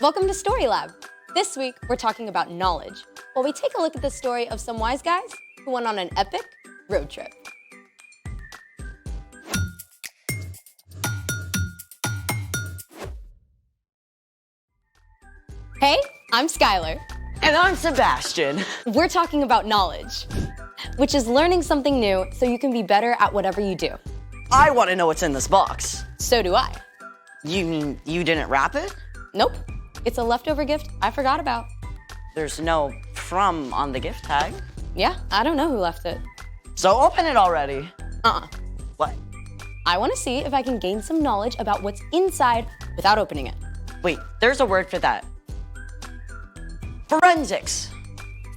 Welcome to Story Lab. This week, we're talking about knowledge, while we take a look at the story of some wise guys who went on an epic road trip. Hey, I'm Skylar. And I'm Sebastian. We're talking about knowledge, which is learning something new so you can be better at whatever you do. I want to know what's in this box. So do I. You mean you didn't wrap it? Nope, it's a leftover gift I forgot about. There's no "from" on the gift tag. Yeah, I don't know who left it. So open it already. What? I want to see if I can gain some knowledge about what's inside without opening it. Wait, there's a word for that. Forensics.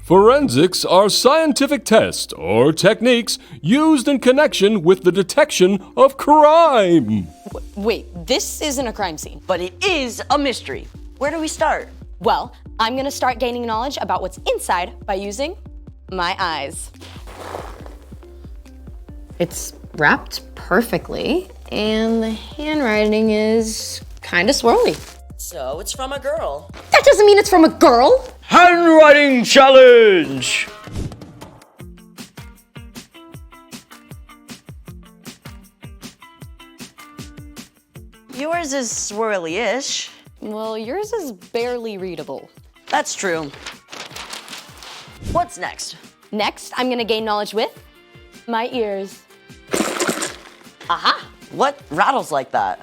Forensics are scientific tests or techniques used in connection with the detection of crime. Wait, this isn't a crime scene. But it is a mystery. Where do we start? Well, I'm gonna start gaining knowledge about what's inside by using my eyes. It's wrapped perfectly, and the handwriting is kinda swirly. So it's from a girl. That doesn't mean it's from a girl. Handwriting challenge! Yours is swirly-ish. Well, yours is barely readable. That's true. What's next? Next, I'm gonna gain knowledge with my ears. Aha! What rattles like that?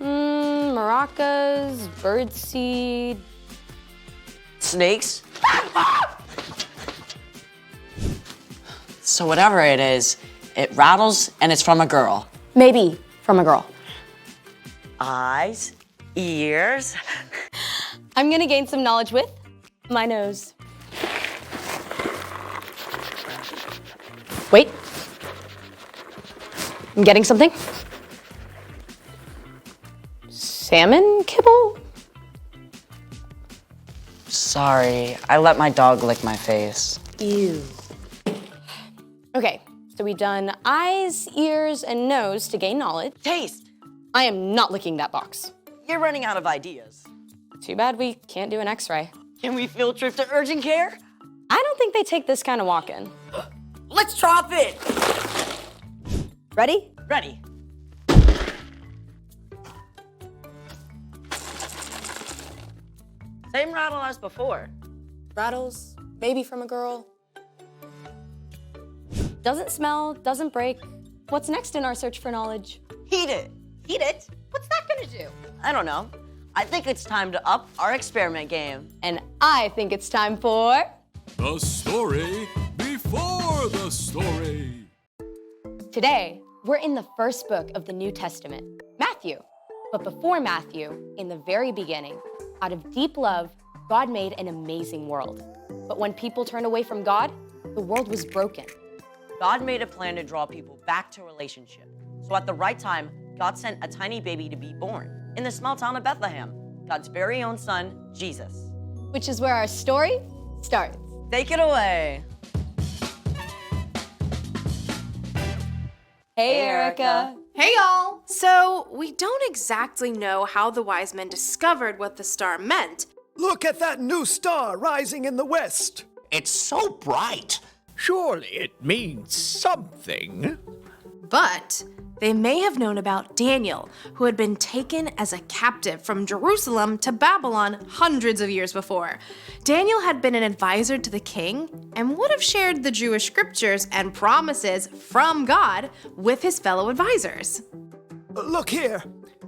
Maracas, birdseed. Snakes? So whatever it is, it rattles and it's from a girl. Maybe from a girl. Eyes, ears. I'm gonna gain some knowledge with my nose. Wait. I'm getting something. Salmon kibble? Sorry, I let my dog lick my face. Ew. Okay, so we've done eyes, ears, and nose to gain knowledge. Taste! I am not licking that box. You're running out of ideas. Too bad we can't do an x-ray. Can we field trip to urgent care? I don't think they take this kind of walk-in. Let's drop it! Ready? Ready. Same rattle as before. Rattles, maybe from a girl. Doesn't smell, doesn't break. What's next in our search for knowledge? Heat it. Heat it? What's that gonna do? I don't know. I think it's time to up our experiment game. And I think it's time for... The story before the story. Today, we're in the first book of the New Testament, Matthew. But before Matthew, in the very beginning, out of deep love, God made an amazing world. But when people turned away from God, the world was broken. God made a plan to draw people back to relationship. So at the right time, God sent a tiny baby to be born in the small town of Bethlehem, God's very own son, Jesus. Which is where our story starts. Take it away. Hey, Erica. Hey y'all! So, we don't exactly know how the wise men discovered what the star meant. Look at that new star rising in the west. It's so bright. Surely it means something. But they may have known about Daniel, who had been taken as a captive from Jerusalem to Babylon hundreds of years before. Daniel had been an advisor to the king and would have shared the Jewish scriptures and promises from God with his fellow advisors. Look here.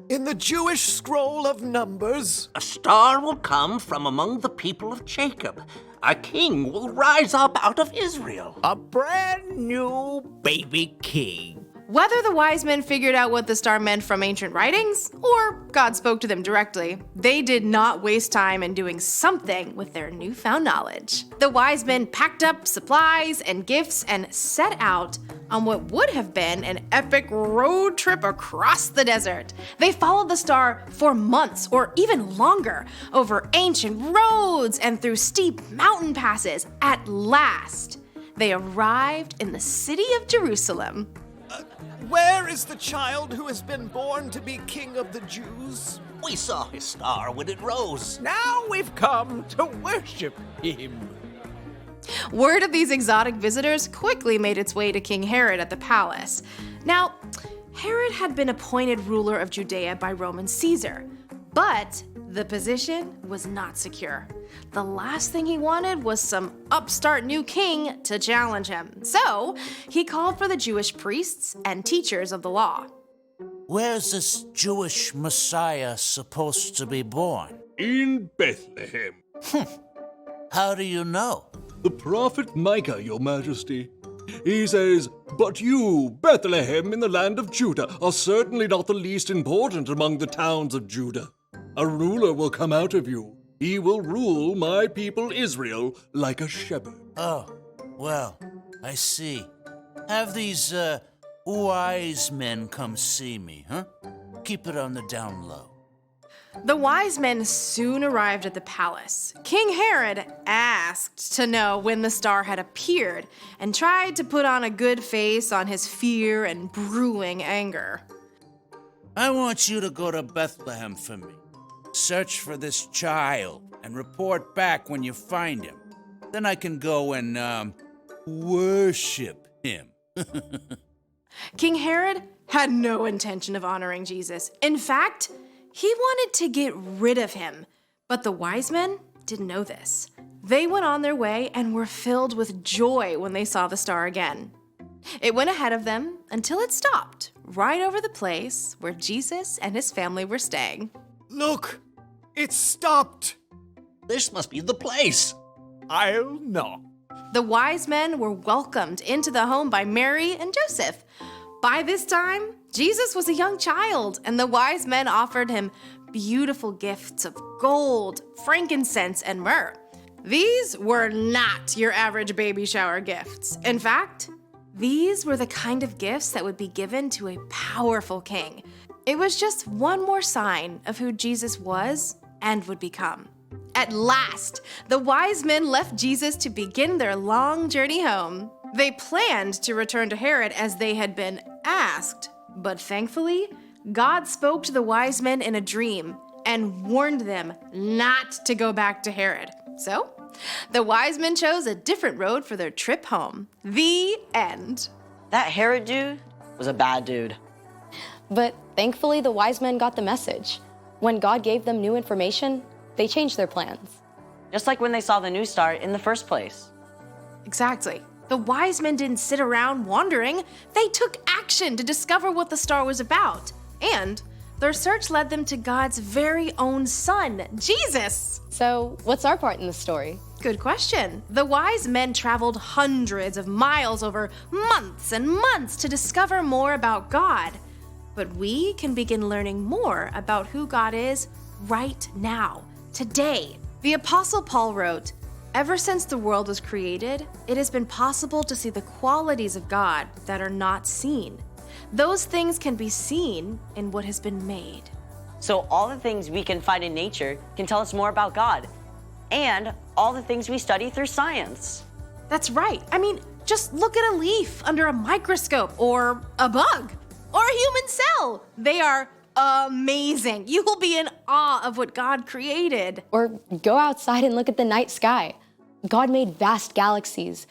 In the Jewish scroll of Numbers, A star will come from among the people of Jacob. A king will rise up out of Israel. A brand new baby king. Whether the wise men figured out what the star meant from ancient writings, or God spoke to them directly, they did not waste time in doing something with their newfound knowledge. The wise men packed up supplies and gifts and set out on what would have been an epic road trip across the desert. They followed the star for months or even longer, over ancient roads and through steep mountain passes. At last, they arrived in the city of Jerusalem. where is the child who has been born to be king of the Jews? We saw his star when it rose. Now we've come to worship him. Word of these exotic visitors quickly made its way to King Herod at the palace. Now, Herod had been appointed ruler of Judea by Roman Caesar, but the position was not secure. The last thing he wanted was some upstart new king to challenge him. So he called for the Jewish priests and teachers of the law. Where's this Jewish Messiah supposed to be born? In Bethlehem. How do you know? The prophet Micah, your majesty. He says, "But you, Bethlehem in the land of Judah, are certainly not the least important among the towns of Judah. A ruler will come out of you. He will rule my people Israel like a shepherd." Oh, well, I see. Have these, wise men come see me, huh? Keep it on the down low. The wise men soon arrived at the palace. King Herod asked to know when the star had appeared and tried to put on a good face on his fear and brewing anger. I want you to go to Bethlehem for me. Search for this child and report back when you find him. Then I can go and, worship him. King Herod had no intention of honoring Jesus. In fact, he wanted to get rid of him. But the wise men didn't know this. They went on their way and were filled with joy when they saw the star again. It went ahead of them until it stopped right over the place where Jesus and his family were staying. Look, it stopped. This must be the place. I'll knock. The wise men were welcomed into the home by Mary and Joseph. By this time, Jesus was a young child, and the wise men offered him beautiful gifts of gold, frankincense, and myrrh. These were not your average baby shower gifts. In fact, these were the kind of gifts that would be given to a powerful king. It was just one more sign of who Jesus was and would become. At last, the wise men left Jesus to begin their long journey home. They planned to return to Herod as they had been asked, but thankfully, God spoke to the wise men in a dream and warned them not to go back to Herod. So, the wise men chose a different road for their trip home. The end. That Herod dude was a bad dude. But thankfully, the wise men got the message. When God gave them new information, they changed their plans. Just like when they saw the new star in the first place. Exactly. The wise men didn't sit around wondering. They took action to discover what the star was about. And their search led them to God's very own son, Jesus. So, what's our part in the story? Good question. The wise men traveled hundreds of miles over months and months to discover more about God. But we can begin learning more about who God is right now, today. The Apostle Paul wrote, "Ever since the world was created, it has been possible to see the qualities of God that are not seen. Those things can be seen in what has been made." So all the things we can find in nature can tell us more about God. And all the things we study through science. That's right. I mean, just look at a leaf under a microscope, or a bug, or a human cell. They are amazing. You will be in awe of what God created. Or go outside and look at the night sky. God made vast galaxies,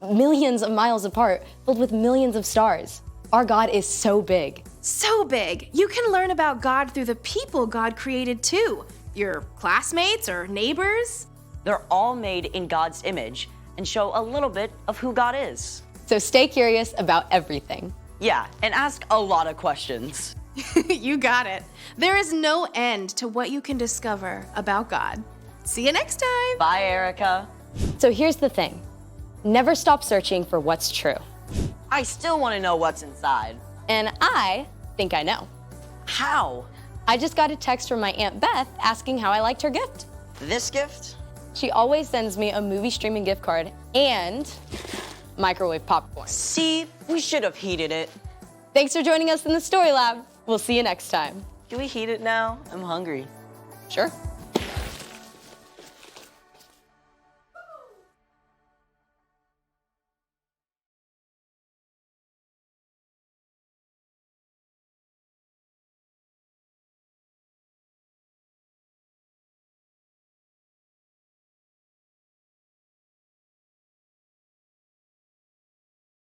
millions of miles apart, filled with millions of stars. Our God is so big. So big. You can learn about God through the people God created too. Your classmates or neighbors. They're all made in God's image and show a little bit of who God is. So stay curious about everything. Yeah, and ask a lot of questions. You got it. There is no end to what you can discover about God. See you next time. Bye, Erica. So here's the thing. Never stop searching for what's true. I still want to know what's inside. And I think I know. How? I just got a text from my Aunt Beth asking how I liked her gift. This gift? She always sends me a movie streaming gift card and microwave popcorn. See, we should have heated it. Thanks for joining us in the Story Lab. We'll see you next time. Do we heat it now? I'm hungry. Sure.